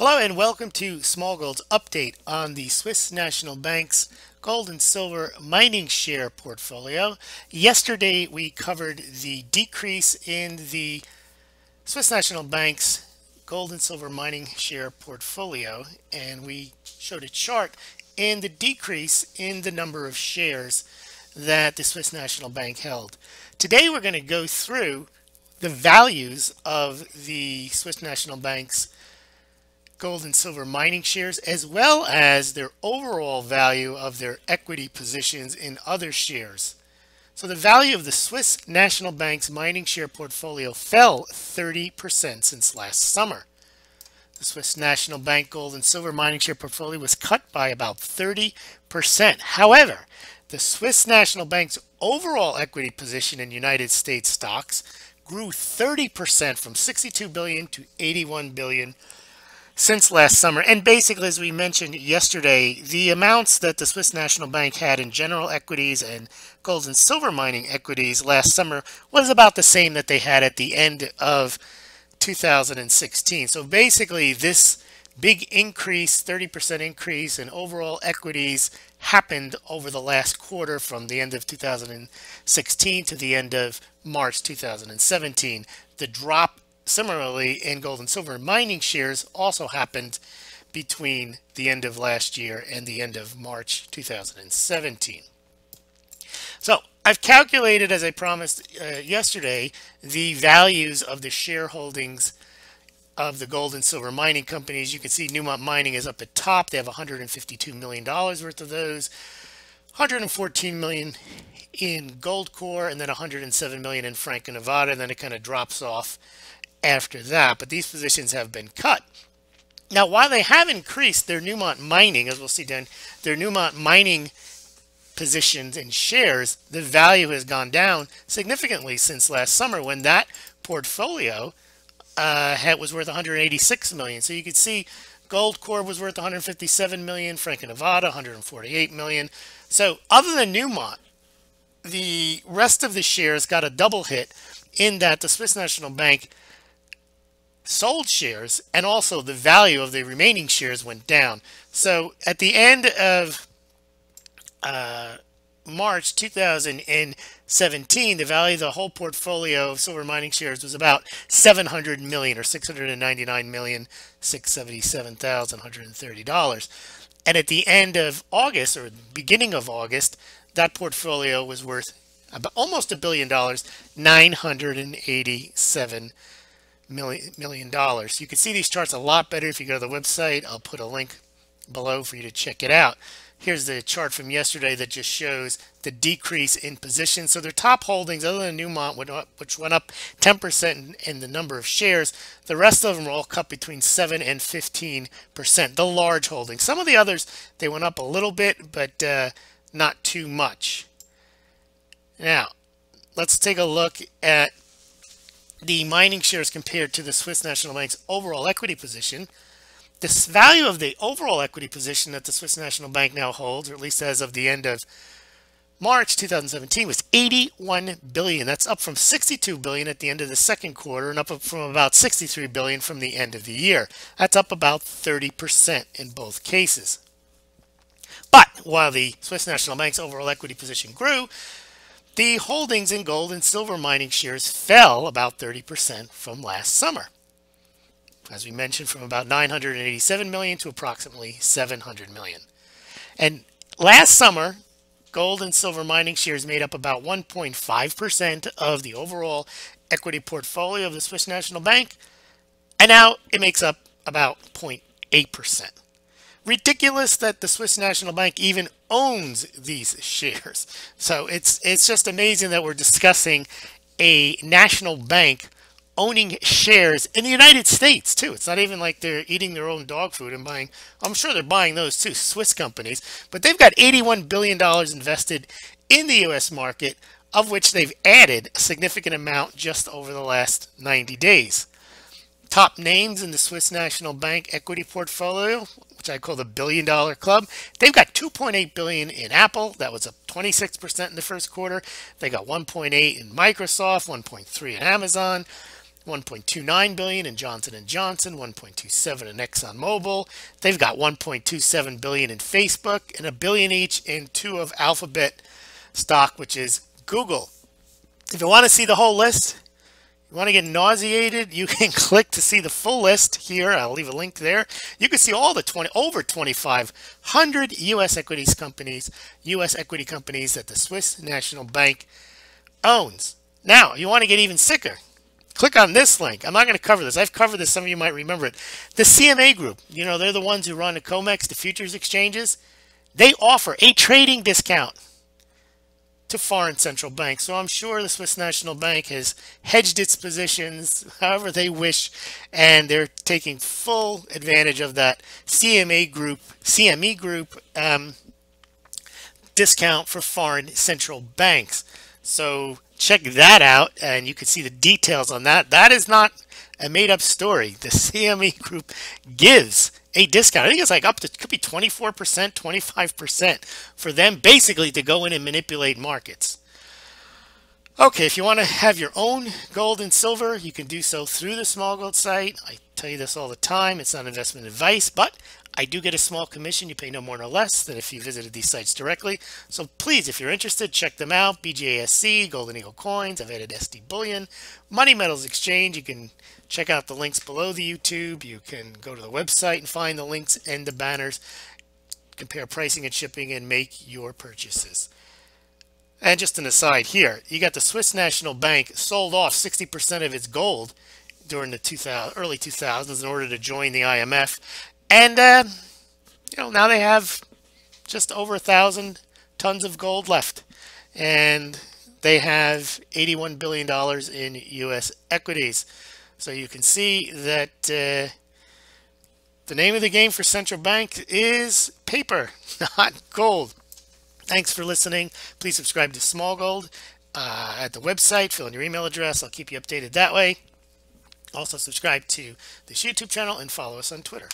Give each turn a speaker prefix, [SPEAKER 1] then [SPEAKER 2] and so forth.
[SPEAKER 1] Hello and welcome to Smaulgld's update on the Swiss National Bank's gold and silver mining share portfolio. Yesterday we covered the decrease in the Swiss National Bank's gold and silver mining share portfolio, and we showed a chart in the decrease in the number of shares that the Swiss National Bank held. Today we're going to go through the values of the Swiss National Bank's gold and silver mining shares, as well as their overall value of their equity positions in other shares. So the value of the Swiss National Bank's mining share portfolio fell 30% since last summer. The Swiss National Bank gold and silver mining share portfolio was cut by about 30%. However, the Swiss National Bank's overall equity position in United States stocks grew 30% from 62 billion to 81 billion since last summer. And basically, as we mentioned yesterday, the amounts that the Swiss National Bank had in general equities and gold and silver mining equities last summer was about the same that they had at the end of 2016. So basically, this big increase, 30% increase in overall equities, happened over the last quarter from the end of 2016 to the end of March 2017. The drop similarly in gold and silver mining shares also happened between the end of last year and the end of March 2017. So I've calculated, as I promised yesterday, the values of the shareholdings of the gold and silver mining companies. You can see Newmont Mining is up at top. They have $152 million worth of those, $114 million in Goldcorp, and then $107 million in Franco-Nevada, and then it kind of drops off after that. But these positions have been cut. Now, while they have increased their Newmont Mining, as we'll see down, their Newmont Mining positions in shares, the value has gone down significantly since last summer, when that portfolio was worth 186 million. So you can see Goldcorp was worth 157 million, Franco-Nevada 148 million. So other than Newmont, the rest of the shares got a double hit in that the Swiss National Bank sold shares, and also the value of the remaining shares went down. So at the end of March 2017, the value of the whole portfolio of silver mining shares was about 700 million, or $699,677,130. And at the end of August, or beginning of August, that portfolio was worth about almost $1 billion, $987 million. You can see these charts a lot better if you go to the website. I'll put a link below for you to check it out. Here's the chart from yesterday that just shows the decrease in positions. So their top holdings, other than Newmont, which went up 10% in the number of shares, the rest of them were all cut between 7 and 15%, the large holdings. Some of the others, they went up a little bit, but not too much. Now, let's take a look at the mining shares compared to the Swiss National Bank's overall equity position. The value of the overall equity position that the Swiss National Bank now holds, or at least as of the end of March 2017, was 81 billion. That's up from 62 billion at the end of the second quarter, and up from about 63 billion from the end of the year. That's up about 30% in both cases. But while the Swiss National Bank's overall equity position grew, the holdings in gold and silver mining shares fell about 30% from last summer, as we mentioned, from about 987 million to approximately 700 million. And last summer, gold and silver mining shares made up about 1.5% of the overall equity portfolio of the Swiss National Bank, and now it makes up about 0.8%. Ridiculous that the Swiss National Bank even owns these shares. So it's just amazing that we're discussing a national bank owning shares in the United States too. It's not even like they're eating their own dog food and buying. I'm sure they're buying those too, Swiss companies, but they've got $81 billion invested in the US market, of which they've added a significant amount just over the last 90 days. Top names in the Swiss National Bank equity portfolio, which I call the $1 billion club, they've got 2.8 billion in Apple. That was up 26% in the first quarter. They got 1.8 in Microsoft, 1.3 in Amazon, 1.29 billion in Johnson & Johnson, 1.27 in ExxonMobil. They've got 1.27 billion in Facebook and $1 billion each in two of Alphabet stock, which is Google. If you want to see the whole list, you want to get nauseated, you can click to see the full list here. I'll leave a link there. You can see all the over 2,500 U.S. equity companies that the Swiss National Bank owns. Now, you want to get even sicker. Click on this link. I'm not going to cover this. I've covered this. Some of you might remember it. The CMA Group, they're the ones who run the COMEX, the futures exchanges. They offer a trading discount to foreign central banks. So I'm sure the Swiss National Bank has hedged its positions however they wish, and they're taking full advantage of that CME group discount for foreign central banks. So check that out, and you can see the details on that. That is not a made-up story. The CME group gives a discount. I think it's like up to, could be 24%, 25% for them basically to go in and manipulate markets. Okay, if you want to have your own gold and silver, you can do so through the Smaulgld site. I tell you this all the time. It's not investment advice, but I do get a small commission. You pay no more nor less than if you visited these sites directly. So please, if you're interested, check them out. BJSC, Golden Eagle Coins. I've added SD Bullion, Money Metals Exchange. You can check out the links below the YouTube. You can go to the website and find the links and the banners. Compare pricing and shipping and make your purchases. And just an aside here, you got the Swiss National Bank sold off 60% of its gold during the early 2000s in order to join the IMF. And, now they have just over 1,000 tons of gold left. And they have $81 billion in U.S. equities. So you can see that the name of the game for central bank is paper, not gold. Thanks for listening. Please subscribe to Smaulgld at the website. Fill in your email address. I'll keep you updated that way. Also subscribe to this YouTube channel and follow us on Twitter.